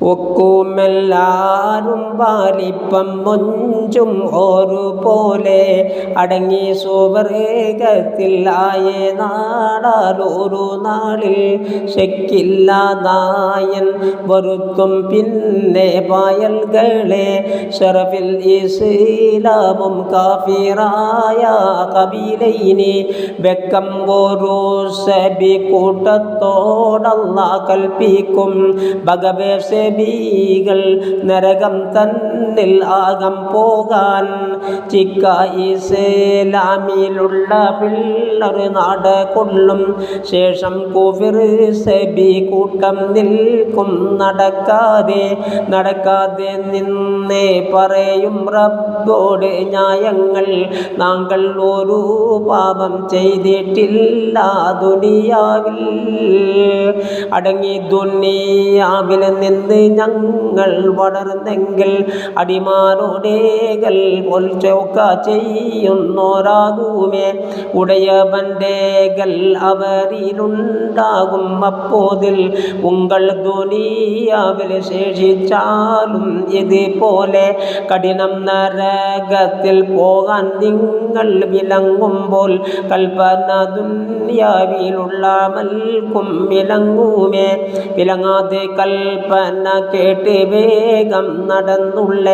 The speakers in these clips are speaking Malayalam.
ഒക്കുമെല്ലാരും പാലിപ്പം മൊഞ്ചും ഒരുപോലെ അടങ്ങി സുവർഗത്തിൽ ആയേ നാടാലൊരു നാളിൽ ശക്കില്ലാതായൻ വരുത്തും പിന്നെ പായൽകളെ ഷറഫിൽ ഇസ്ലാമും കാഫിറായ കബീലയിനെ വെക്കം ഒരു സബി കൂട്ടത്തോടല്ലാ കൽപ്പിക്കും ഭഗവേ ബീകൾ നരകം തന്നിൽ ആകം പോകാൻ ചിക്ക ഇസ്ലാമിലുള്ള പിള്ളർ നാട് കൊള്ളും ശേഷം കുഫിർ സബി കൂട്ടം നിൽക്കും നടക്കാതെ നിന്നേ പറയും റബ്ബോട് ന്യായങ്ങൾ താങ്കൾ ഒരു പാപം ചെയ്തിട്ടില്ല ദുനിയാവിൽ അടങ്ങി ദുനിയാവിൽ നിന്ന് ഞങ്ങൾ വളർന്നെങ്കിൽ അടിമാരോടേകൾ പൊൽച്ചോക്ക ചെയ്യുന്നോരാകുമേ ഉടയവൻ്റെകൾ അവരിലുണ്ടാകും അപ്പോതിൽ ഉങ്ങൾ ദുനിയാവിൽ ശേഷിച്ചാലും ഇതുപോലെ കഠിനം നരകത്തിൽ പോകാൻ നിങ്ങൾ വിലങ്ങുമ്പോൾ കൽപ്പന ദുനിയാവിലുള്ള മൽക്കും വിലങ്ങുമേ വിലങ്ങാതെ കൽപ്പന കേട്ട് വേഗം നടന്നുള്ള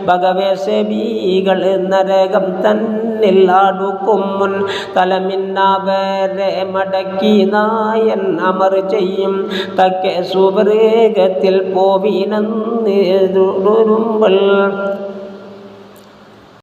ഭഗവേ സബീകൾ നരകം തന്നിൽ അടുക്കും മുൻ തലമിന്നവരെ മടക്കി നായൻ അമർ ചെയ്യും തക്കെ സുവർഗത്തിൽ പോവിനെന്ന്